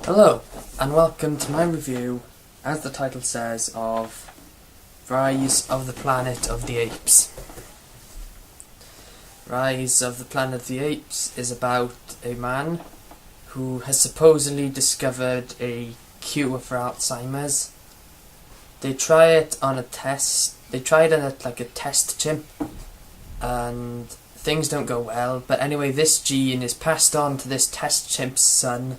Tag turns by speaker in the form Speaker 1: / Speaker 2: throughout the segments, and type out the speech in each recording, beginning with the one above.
Speaker 1: Hello, and welcome to my review, as the title says, of Rise of the Planet of the Apes. Rise of the Planet of the Apes is about a man who has supposedly discovered a cure for Alzheimer's. They try it on a test. They tried it at like a test chimp, and things don't go well. But anyway, this gene is passed on to this test chimp's son,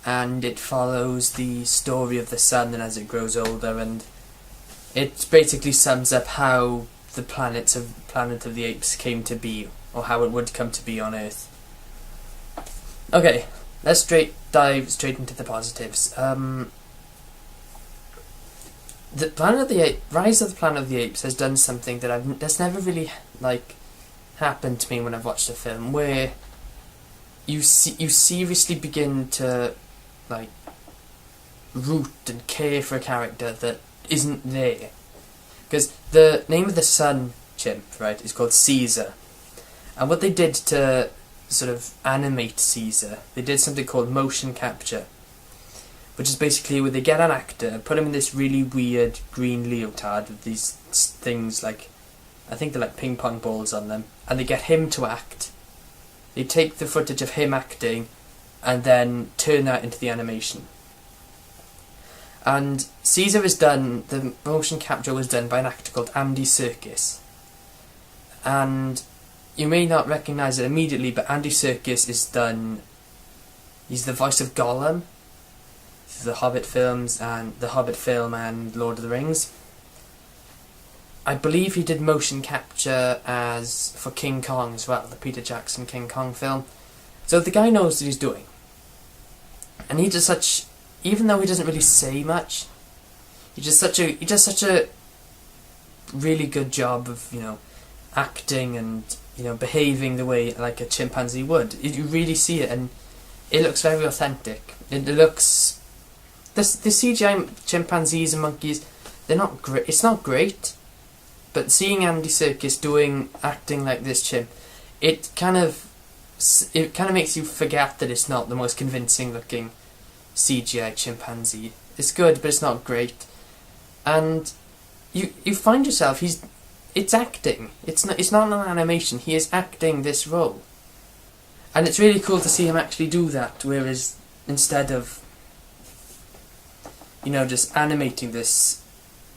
Speaker 1: and it follows the story of the son and as it grows older, and it basically sums up how the Planet of the Apes came to be, or how it would come to be on Earth. Okay, let's dive straight into the positives. The Rise of the Planet of the Apes has done something that's never really happened to me when I've watched a film, where you seriously begin to root and care for a character that isn't there. Because the name of the son chimp, right, is called Caesar. And what they did to sort of animate Caesar, they did something called motion capture, which is basically where they get an actor, put him in this really weird green leotard with these things I think they're like ping pong balls on them, and they get him to act. They take the footage of him acting and then turn that into the animation. And the motion capture was done by an actor called Andy Serkis. And you may not recognise it immediately, but Andy Serkis he's the voice of Gollum, the Hobbit films and the Hobbit film and Lord of the Rings. I believe he did motion capture for King Kong as well, the Peter Jackson King Kong film. So the guy knows what he's doing. And he does even though he doesn't really say much, he does such a really good job of, acting and, behaving the way like a chimpanzee would. You really see it, and it looks very authentic. The CGI chimpanzees and monkeys, they're not great. It's not great, but seeing Andy Serkis acting like this chimp, it kind of makes you forget that it's not the most convincing looking CGI chimpanzee. It's good, but it's not great. And you find yourself, it's acting. It's not an animation. He is acting this role. And it's really cool to see him actually do that, whereas instead of just animating this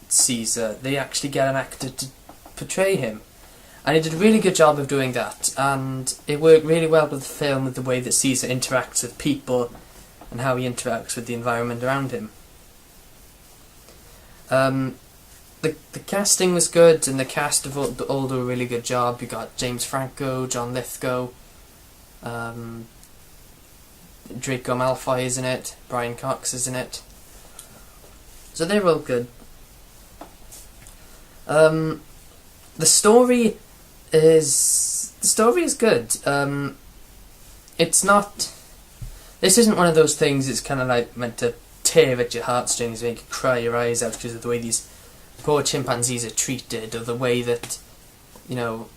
Speaker 1: Caesar, they actually get an actor to portray him. And he did a really good job of doing that, and it worked really well with the film, with the way that Caesar interacts with people and how he interacts with the environment around him. The casting was good, and the cast all do a really good job. You got James Franco, John Lithgow, Draco Malfoy is in it, Brian Cox is in it. So they're all good. The story is good. This isn't one of those things that's kind of meant to tear at your heartstrings, make you cry your eyes out because of the way these poor chimpanzees are treated, or the way that,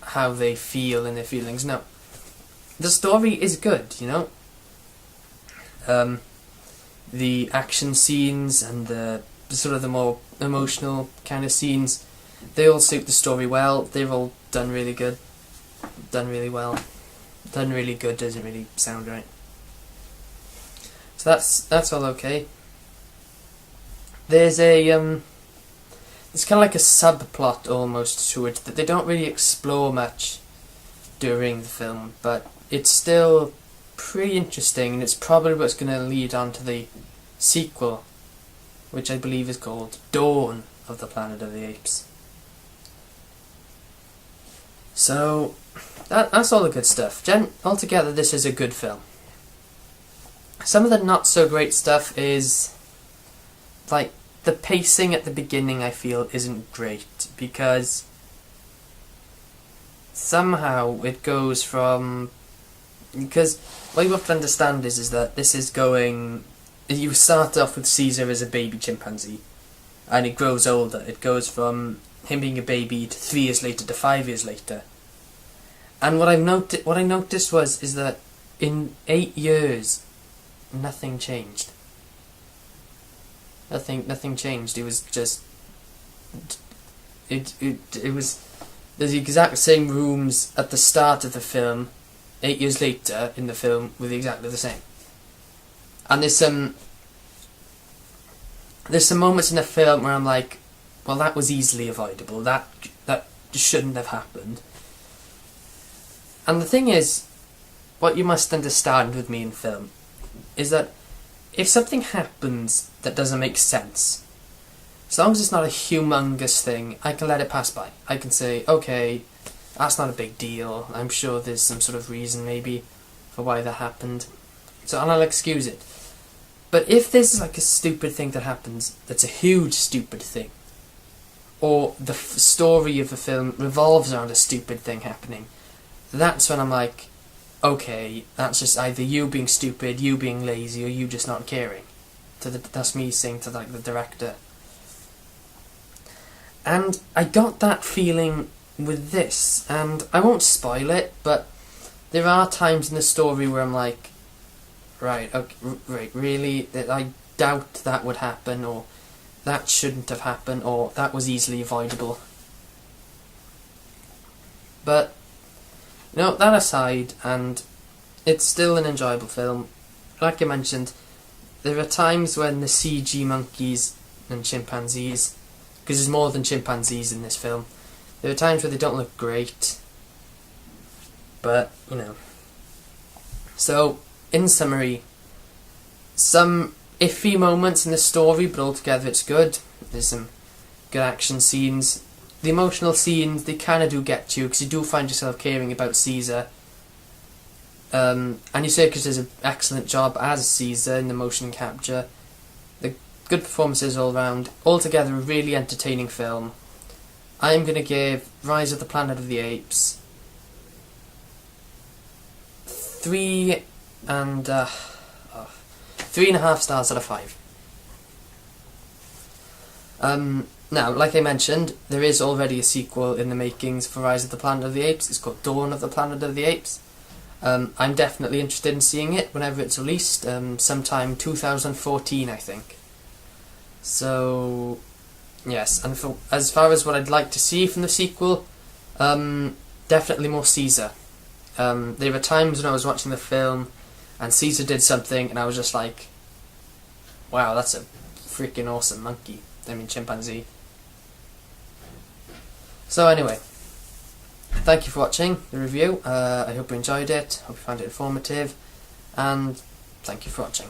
Speaker 1: how they feel and their feelings. No. The story is good, the action scenes and the sort of the more emotional kind of scenes, they all suit the story well. They're all done really good. Done really well. Done really good doesn't really sound right. So that's all okay. There's it's kind of like a subplot almost to it that they don't really explore much during the film, but it's still pretty interesting, and it's probably what's going to lead on to the sequel, which I believe is called Dawn of the Planet of the Apes. So that's all the good stuff. Altogether, this is a good film. Some of the not so great stuff is the pacing at the beginning, I feel, isn't great, because somehow it goes from... Because what you have to understand is that this is going... You start off with Caesar as a baby chimpanzee, and it grows older. It goes from him being a baby to 3 years later to 5 years later. And what I noticed is that in 8 years, nothing changed. Nothing changed. It was just it was the exact same rooms at the start of the film. 8 years later in the film were exactly the same. And there's some moments in the film where I'm like, well, that was easily avoidable. That shouldn't have happened. And the thing is, what you must understand with me in film is that if something happens that doesn't make sense, as long as it's not a humongous thing, I can let it pass by. I can say, okay, that's not a big deal. I'm sure there's some sort of reason maybe for why that happened. So I'll excuse it. But if there's like a stupid thing that happens that's a huge stupid thing, or the story of the film revolves around a stupid thing happening, that's when I'm like, okay, that's just either you being stupid, you being lazy, or you just not caring. That's me saying to like the director. And I got that feeling with this, and I won't spoil it, but there are times in the story where I'm like, right, okay, right, really, I doubt that would happen, or that shouldn't have happened, or that was easily avoidable. But no, that aside, and it's still an enjoyable film. Like I mentioned, there are times when the CG monkeys and chimpanzees, because there's more than chimpanzees in this film, there are times where they don't look great, but, you know. So, in summary, some iffy moments in the story, but altogether it's good. There's some good action scenes. The emotional scenes, they kind of do get you, because you do find yourself caring about Caesar. Andy Serkis does an excellent job as Caesar in the motion capture. The good performances all round. Altogether, a really entertaining film. I'm going to give Rise of the Planet of the Apes 3.5 stars out of 5. Now, like I mentioned, there is already a sequel in the makings for Rise of the Planet of the Apes. It's called Dawn of the Planet of the Apes. I'm definitely interested in seeing it whenever it's released, sometime 2014, I think. So, yes, and as far as what I'd like to see from the sequel, definitely more Caesar. There were times when I was watching the film and Caesar did something and I was just like, wow, that's a freaking awesome monkey. I mean, chimpanzee. So anyway, thank you for watching the review. I hope you enjoyed it, hope you found it informative, and thank you for watching.